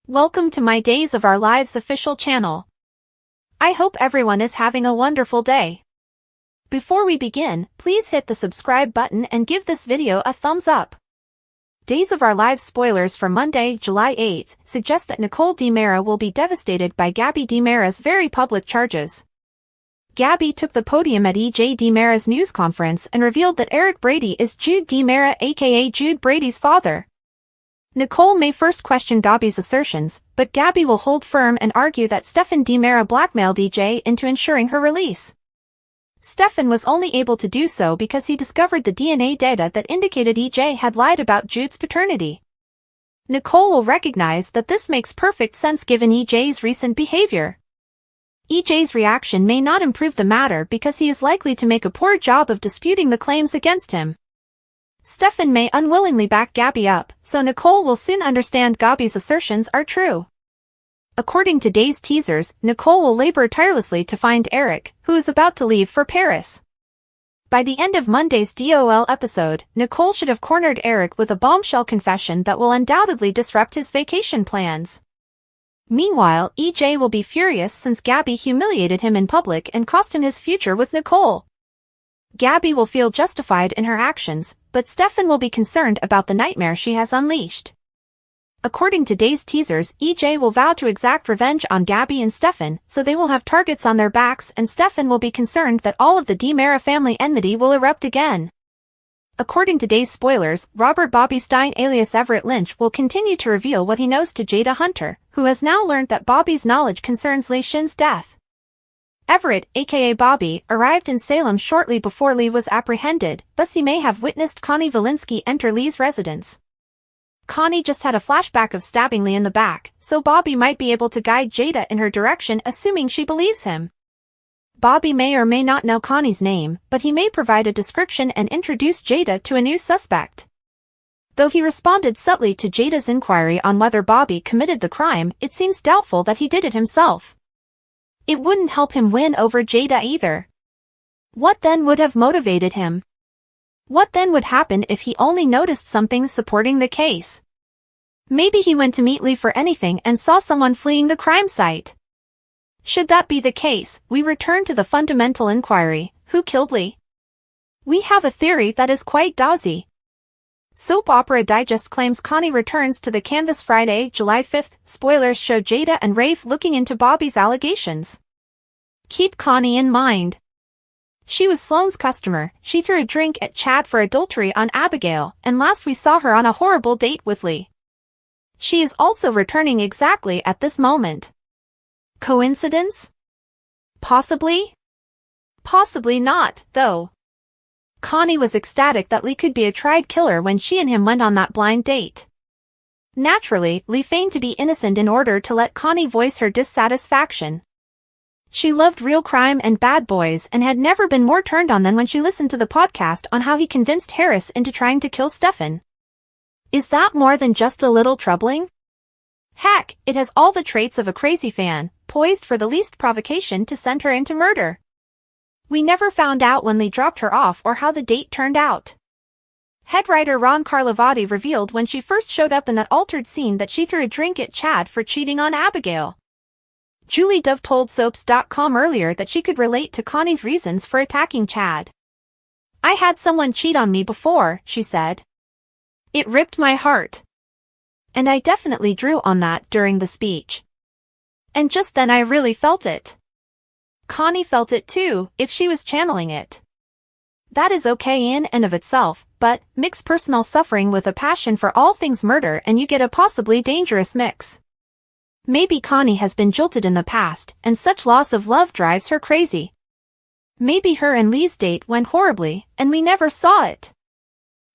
Welcome to my Days of Our Lives official channel. I hope everyone is having a wonderful day. Before we begin, please hit the subscribe button and give this video a thumbs up. Days of Our Lives spoilers for Monday, July 8th, suggest that Nicole DiMera will be devastated by Gabi DiMera's very public charges. Gabi took the podium at EJ DiMera's news conference and revealed that Eric Brady is Jude DiMera aka Jude Brady's father. Nicole may first question Gabi's assertions, but Gabi will hold firm and argue that Stefan DiMera blackmailed EJ into ensuring her release. Stefan was only able to do so because he discovered the DNA data that indicated EJ had lied about Jude's paternity. Nicole will recognize that this makes perfect sense given EJ's recent behavior. EJ's reaction may not improve the matter because he is likely to make a poor job of disputing the claims against him. Stefan may unwillingly back Gabi up, so Nicole will soon understand Gabi's assertions are true. According to Days teasers, Nicole will labor tirelessly to find Eric, who is about to leave for Paris. By the end of Monday's DOL episode, Nicole should have cornered Eric with a bombshell confession that will undoubtedly disrupt his vacation plans. Meanwhile, EJ will be furious since Gabi humiliated him in public and cost him his future with Nicole. Gabi will feel justified in her actions, but Stefan will be concerned about the nightmare she has unleashed. According to Days teasers, EJ will vow to exact revenge on Gabi and Stefan, so they will have targets on their backs and Stefan will be concerned that all of the DiMera family enmity will erupt again. According to Days spoilers, Robert Bobby Stein alias Everett Lynch will continue to reveal what he knows to Jada Hunter, who has now learned that Bobby's knowledge concerns Lee Shin's death. Everett, aka Bobby, arrived in Salem shortly before Lee was apprehended, thus he may have witnessed Connie Valinsky enter Lee's residence. Connie just had a flashback of stabbing Lee in the back, so Bobby might be able to guide Jada in her direction assuming she believes him. Bobby may or may not know Connie's name, but he may provide a description and introduce Jada to a new suspect. Though he responded subtly to Jada's inquiry on whether Bobby committed the crime, it seems doubtful that he did it himself. It wouldn't help him win over Jada either. What then would have motivated him? What then would happen if he only noticed something supporting the case? Maybe he went to meet Lee for anything and saw someone fleeing the crime site. Should that be the case, we return to the fundamental inquiry, who killed Lee? We have a theory that is quite dousy. Soap Opera Digest claims Connie returns to the canvas Friday, July 5th. Spoilers show Jada and Rafe looking into Bobby's allegations. Keep Connie in mind. She was Sloane's customer, she threw a drink at Chad for adultery on Abigail, and last we saw her on a horrible date with Lee. She is also returning exactly at this moment. Coincidence? Possibly? Possibly not, though. Connie was ecstatic that Lee could be a tried killer when she and him went on that blind date. Naturally, Lee feigned to be innocent in order to let Connie voice her dissatisfaction. She loved real crime and bad boys and had never been more turned on than when she listened to the podcast on how he convinced Harris into trying to kill Stefan. Is that more than just a little troubling? Heck, it has all the traits of a crazy fan, poised for the least provocation to send her into murder. We never found out when Lee dropped her off or how the date turned out. Head writer Ron Carlivati revealed when she first showed up in that altered scene that she threw a drink at Chad for cheating on Abigail. Julie Dove told Soaps.com earlier that she could relate to Connie's reasons for attacking Chad. I had someone cheat on me before, she said. It ripped my heart. And I definitely drew on that during the speech. And just then I really felt it. Connie felt it too, if she was channeling it. That is okay in and of itself, but mix personal suffering with a passion for all things murder and you get a possibly dangerous mix. Maybe Connie has been jilted in the past, and such loss of love drives her crazy. Maybe her and Lee's date went horribly, and we never saw it.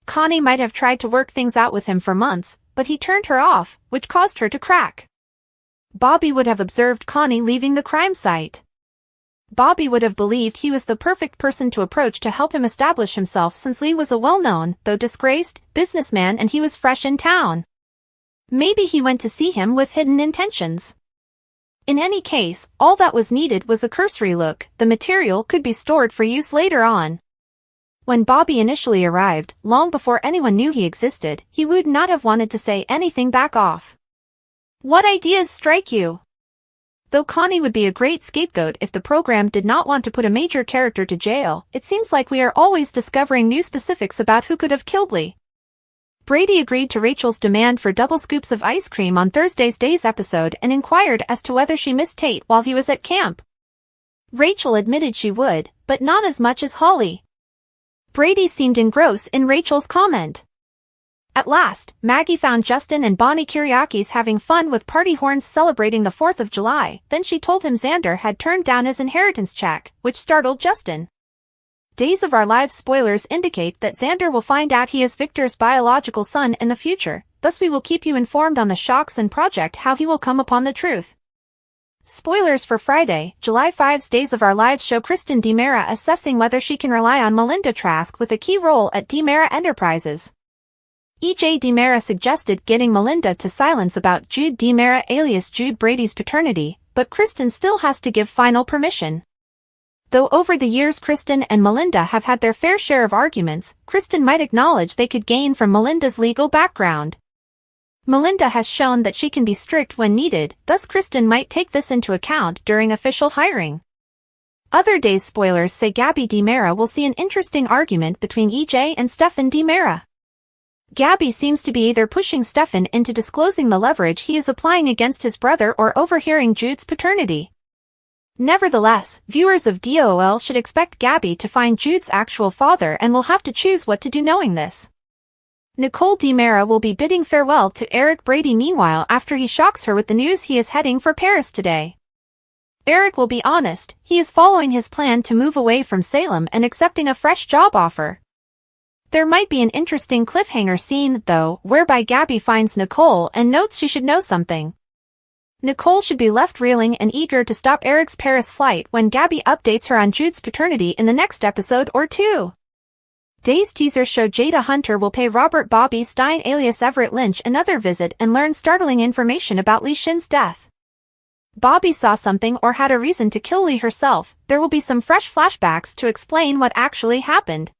Connie might have tried to work things out with him for months, but he turned her off, which caused her to crack. Bobby would have observed Connie leaving the crime site. Bobby would have believed he was the perfect person to approach to help him establish himself since Lee was a well-known, though disgraced, businessman and he was fresh in town. Maybe he went to see him with hidden intentions. In any case, all that was needed was a cursory look. The material could be stored for use later on. When Bobby initially arrived, long before anyone knew he existed, he would not have wanted to say anything back off. What ideas strike you? Though Connie would be a great scapegoat if the program did not want to put a major character to jail, it seems like we are always discovering new specifics about who could have killed Lee. Brady agreed to Rachel's demand for double scoops of ice cream on Thursday's Days episode and inquired as to whether she missed Tate while he was at camp. Rachel admitted she would, but not as much as Holly. Brady seemed engrossed in Rachel's comment. At last, Maggie found Justin and Bonnie Kiriakis having fun with party horns celebrating the 4th of July, then she told him Xander had turned down his inheritance check, which startled Justin. Days of Our Lives spoilers indicate that Xander will find out he is Victor's biological son in the future, thus we will keep you informed on the shocks and project how he will come upon the truth. Spoilers for Friday, July 5's Days of Our Lives show Kristen DiMera assessing whether she can rely on Melinda Trask with a key role at DiMera Enterprises. E.J. DiMera suggested getting Melinda to silence about Jude DiMera alias Jude Brady's paternity, but Kristen still has to give final permission. Though over the years Kristen and Melinda have had their fair share of arguments, Kristen might acknowledge they could gain from Melinda's legal background. Melinda has shown that she can be strict when needed, thus Kristen might take this into account during official hiring. Other Days spoilers say Gabi DiMera will see an interesting argument between E.J. and Stefan DiMera. Gabi seems to be either pushing Stefan into disclosing the leverage he is applying against his brother or overhearing Jude's paternity. Nevertheless, viewers of DOL should expect Gabi to find Jude's actual father and will have to choose what to do knowing this. Nicole DiMera will be bidding farewell to Eric Brady meanwhile after he shocks her with the news he is heading for Paris today. Eric will be honest, he is following his plan to move away from Salem and accepting a fresh job offer. There might be an interesting cliffhanger scene, though, whereby Gabi finds Nicole and notes she should know something. Nicole should be left reeling and eager to stop Eric's Paris flight when Gabi updates her on Jude's paternity in the next episode or two. Days teaser show Jada Hunter will pay Robert Bobby Stein alias Everett Lynch another visit and learn startling information about Lee Shin's death. Bobby saw something or had a reason to kill Lee herself. There will be some fresh flashbacks to explain what actually happened.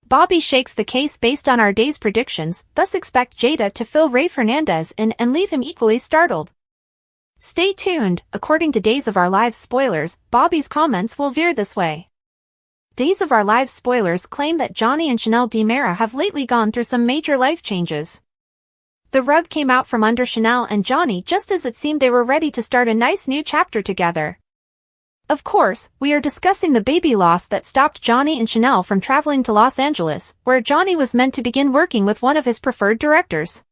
Bobby shakes the case based on our day's predictions, thus expect Jada to fill Ray Fernandez in and leave him equally startled. Stay tuned, according to Days of Our Lives spoilers, Bobby's comments will veer this way. Days of Our Lives spoilers claim that Johnny and Chanel DiMera have lately gone through some major life changes. The rug came out from under Chanel and Johnny just as it seemed they were ready to start a nice new chapter together. Of course, we are discussing the baby loss that stopped Johnny and Chanel from traveling to Los Angeles, where Johnny was meant to begin working with one of his preferred directors.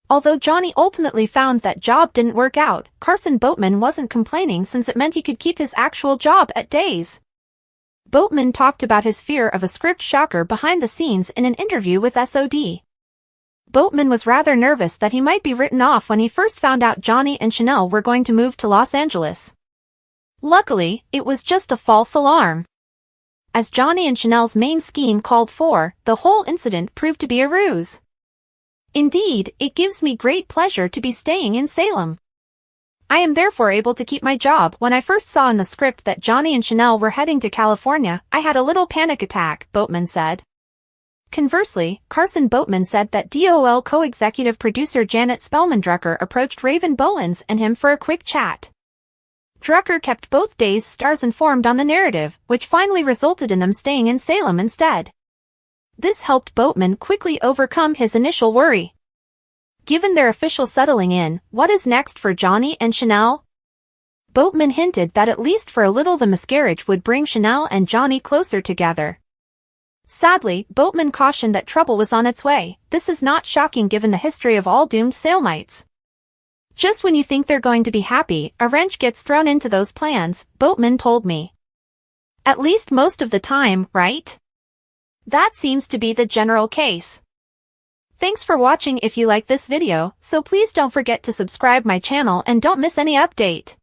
Although Johnny ultimately found that job didn't work out, Carson Boatman wasn't complaining since it meant he could keep his actual job at Days. Boatman talked about his fear of a script shocker behind the scenes in an interview with SOD. Boatman was rather nervous that he might be written off when he first found out Johnny and Chanel were going to move to Los Angeles. Luckily, it was just a false alarm. As Johnny and Chanel's main scheme called for, the whole incident proved to be a ruse. Indeed, it gives me great pleasure to be staying in Salem. I am therefore able to keep my job. When I first saw in the script that Johnny and Chanel were heading to California, I had a little panic attack, Boatman said. Conversely, Carson Boatman said that DOL co-executive producer Janet Spellman Drucker approached Raven Bowens and him for a quick chat. Drucker kept both Days stars informed on the narrative, which finally resulted in them staying in Salem instead. This helped Boatman quickly overcome his initial worry. Given their official settling in, what is next for Johnny and Chanel? Boatman hinted that at least for a little the miscarriage would bring Chanel and Johnny closer together. Sadly, Boatman cautioned that trouble was on its way. This is not shocking given the history of all doomed Salemites. Just when you think they're going to be happy, a wrench gets thrown into those plans, Boatman told me. At least most of the time, right? That seems to be the general case. Thanks for watching. If you like this video, so please don't forget to subscribe my channel and don't miss any update.